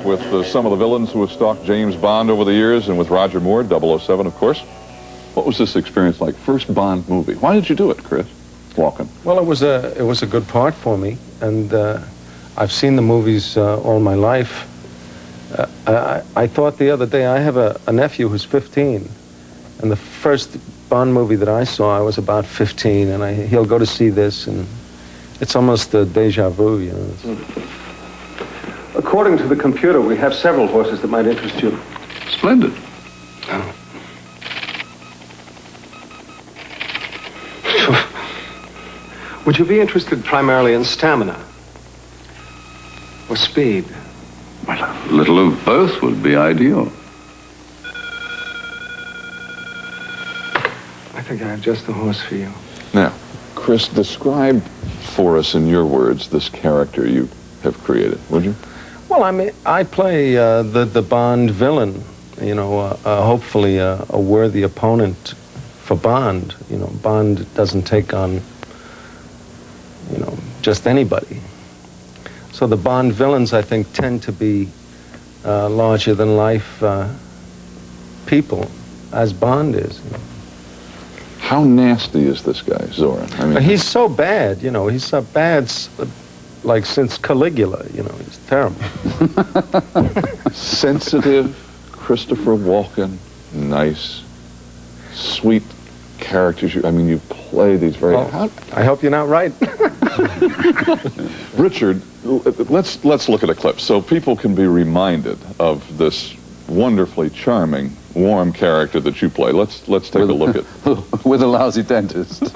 back with some of the villains who have stalked James Bond over the years, and with Roger Moore, 007, of course. What was this experience like? First Bond movie. Why did you do it, Chris Walken? Well, it was a good part for me, and I've seen the movies all my life. I thought the other day, I have a nephew who's 15, and the first Bond movie that I saw, I was about 15, and he'll go to see this, and it's almost a deja vu, you know. According to the computer, we have several horses that might interest you. Splendid. Would you be interested primarily in stamina or speed? Well, a little of both would be ideal. I think I have just the horse for you. Now, Chris, describe for us in your words this character you have created, would you? Well, I mean, I play the Bond villain, you know, hopefully a worthy opponent for Bond. You know, Bond doesn't take on, you know, just anybody. So the Bond villains, I think, tend to be larger-than-life people, as Bond is. You know. How nasty is this guy, Zorin? I mean, he's so bad, you know. He's so bad, like, since Caligula, you know. He's terrible. sensitive, Christopher Walken, nice, sweet characters. I mean, you play these very... Well, I hope you're not right. Richard, let's look at a clip so people can be reminded of this wonderfully charming, warm character that you play. Let's take a look at... With a lousy dentist.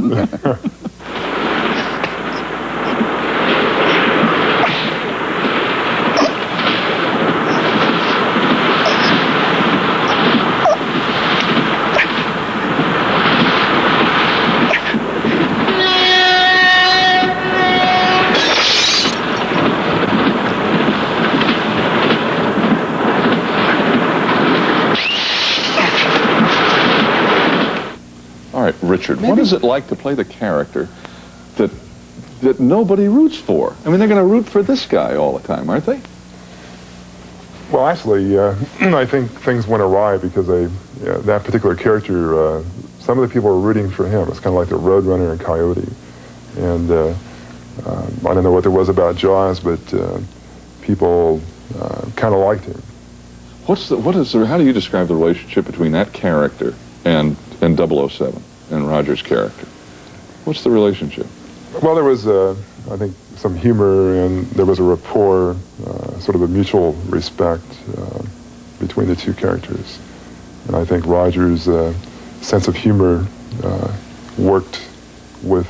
Richard, what is it like to play the character that nobody roots for? I mean, they're going to root for this guy all the time, aren't they? Well, actually, I think things went awry because that particular character, some of the people were rooting for him. It's kind of like the Roadrunner and Coyote. And I don't know what there was about Jaws, but people kind of liked him. How do you describe the relationship between that character and 007? And Roger's character? What's the relationship? Well, there was, I think, some humor, and there was a rapport, sort of a mutual respect between the two characters. And I think Roger's sense of humor worked with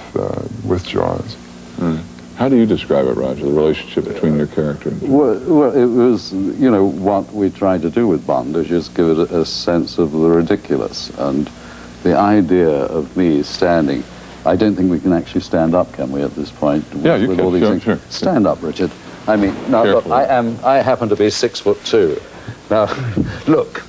Jaws. Mm. How do you describe it, Roger, the relationship between your character and Jaws? Well, it was, you know, what we tried to do with Bond is just give it a sense of the ridiculous. And the idea of me standing, I don't think we can actually stand up, can we, at this point? Yeah, you with can. All these things. Sure. Stand up, Richard. I mean, now look, I happen to be 6'2". Now, look,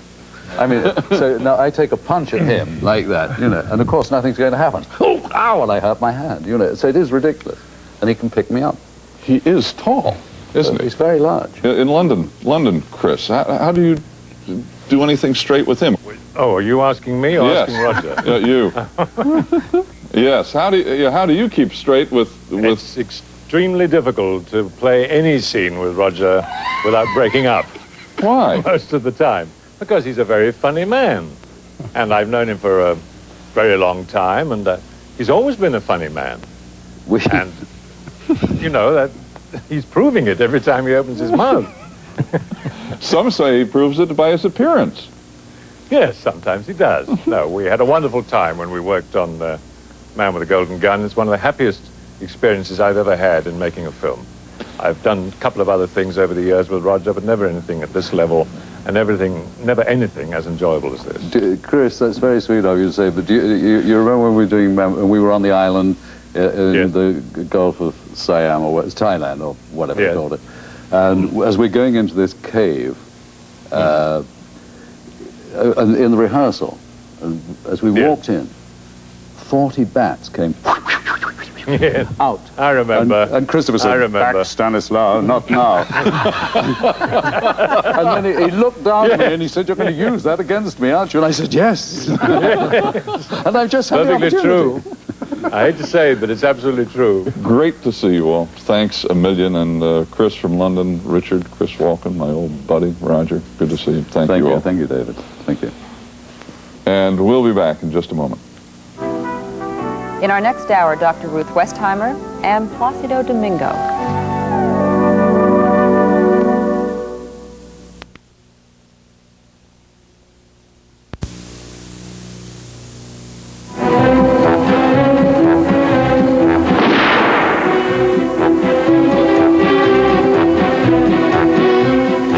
I mean, so now I take a punch at him like that, you know, and of course nothing's going to happen. Oh, ow, and I hurt my hand, you know. So it is ridiculous, and he can pick me up. He is tall, isn't he? He's very large. In London, Chris, how do you do anything straight with him? Oh, are you asking me or asking Roger? You. Yes. How do you keep straight with? It's extremely difficult to play any scene with Roger without breaking up. Why? Most of the time, because he's a very funny man, and I've known him for a very long time, and he's always been a funny man. And you know that he's proving it every time he opens his mouth. Some say he proves it by his appearance. Yes, sometimes he does. No, we had a wonderful time when we worked on Man with a Golden Gun. It's one of the happiest experiences I've ever had in making a film. I've done a couple of other things over the years with Roger, but never anything at this level, and never anything as enjoyable as this. Chris, that's very sweet of you to say, but do you remember when we were doing, we were on the island in the Gulf of Siam, or Thailand, or whatever you called it, and as we're going into this cave, in the rehearsal, and as we walked in, 40 bats came Yes. Out. I remember. And Christopher said, I remember. "Back, Stanislaw, not now." And then he looked down at me and he said, "You're going to use that against me, aren't you?" And I said, "Yes." And I've just had the Perfectly opportunity. true. I hate to say it, but it's absolutely true. Great to see you all. Thanks a million. And Chris from London, Richard, Chris Walken, my old buddy, Roger. Good to see you. Thank you all. Thank you, David. Thank you. And we'll be back in just a moment. In our next hour, Dr. Ruth Westheimer and Placido Domingo.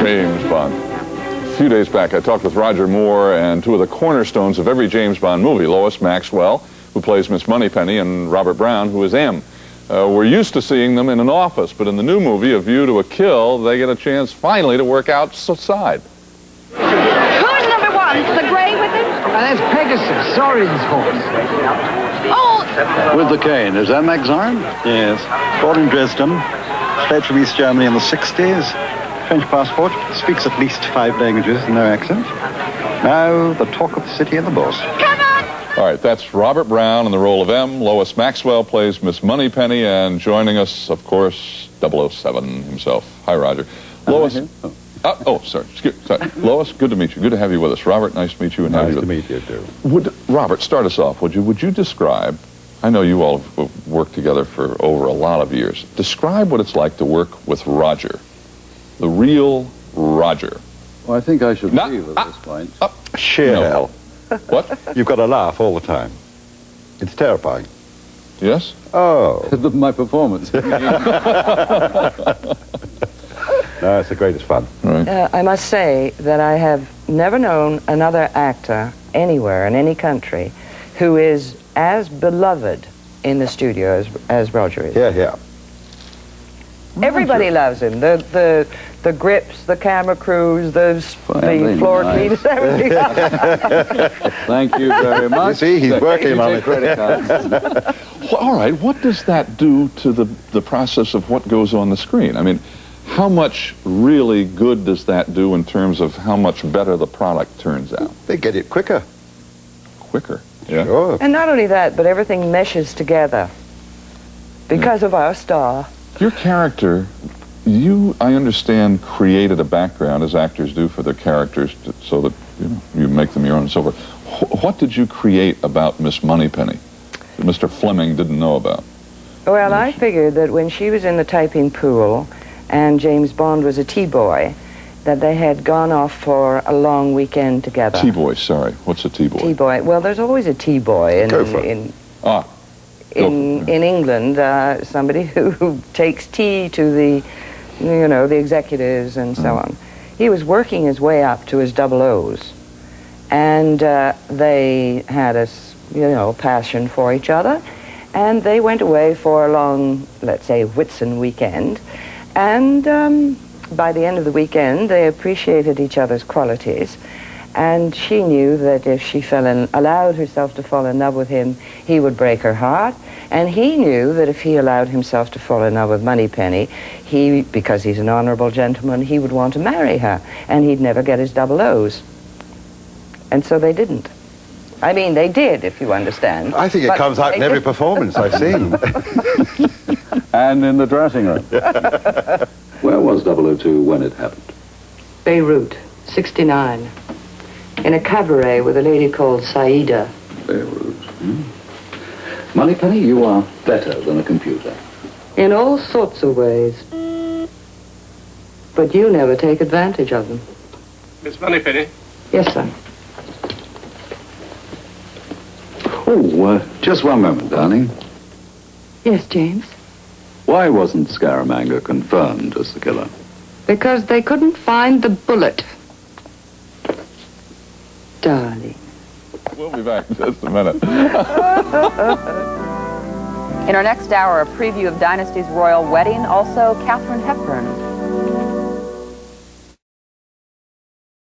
James Bond. A few days back, I talked with Roger Moore and two of the cornerstones of every James Bond movie, Lois Maxwell, who plays Miss Moneypenny, and Robert Brown, who is M. We're used to seeing them in an office, but in the new movie, A View to a Kill, they get a chance finally to work outside. Who's number one? The gray with it? That's Pegasus, Sauron's horse. Oh! With the cane, is that Max Zorin? Yes. Born in Dresden, fled from East Germany in the 60s. French passport, speaks at least 5 languages, no accent. Now, the talk of the city and the boss. Come on! All right, that's Robert Brown in the role of M. Lois Maxwell plays Miss Moneypenny, and joining us, of course, 007 himself. Hi, Roger. Lois. Sorry. Lois, good to meet you. Good to have you with us. Robert, nice to meet you. And Nice have to you meet you, too. Robert, start us off, would you? Would you describe, I know you all have worked together for over a lot of years, describe what it's like to work with Roger, the real Roger. Well, I think I should leave at this point. Sheer hell. What? You've got to laugh all the time. It's terrifying. Yes? Oh. My performance. No, it's the greatest fun. Right. I must say that I have never known another actor anywhere in any country who is as beloved in the studio as Roger is. Yeah, yeah. Everybody loves him. The grips, the camera crews, the floor cleaners, everything. Thank you very much. You see, he's working on it. Credit cards. Well, all right, what does that do to the process of what goes on the screen? I mean, how much really good does that do in terms of how much better the product turns out? They get it quicker. Quicker. Yeah. Sure. And not only that, but everything meshes together because of our star. Your character, you, I understand, created a background, as actors do for their characters, so that you make them your own and so forth. What did you create about Miss Moneypenny that Mr. Fleming didn't know about? Well, I figured that when she was in the typing pool and James Bond was a T-boy, that they had gone off for a long weekend together. T-boy, sorry. What's a T-boy? T-boy. Well, there's always a T-boy in England, somebody who takes tea to the, the executives and so on. He was working his way up to his double O's, and they had a, passion for each other, and they went away for a long, let's say, Whitsun weekend, and by the end of the weekend, they appreciated each other's qualities. And she knew that if she allowed herself to fall in love with him, he would break her heart. And he knew that if he allowed himself to fall in love with Moneypenny, because he's an honorable gentleman, he would want to marry her. And he'd never get his double O's. And so they didn't. I mean, they did, if you understand. I think it comes out in every performance I've seen. And in the dressing room. Where was 002 when it happened? Beirut, 69. In a cabaret with a lady called Saida. Beirut. Moneypenny, you are better than a computer. In all sorts of ways. But you never take advantage of them. Miss Moneypenny? Yes, sir. Oh, just one moment, darling. Yes, James. Why wasn't Scaramanga confirmed as the killer? Because they couldn't find the bullet. Darling. We'll be back in just a minute. In our next hour, a preview of Dynasty's royal wedding, also Katharine Hepburn.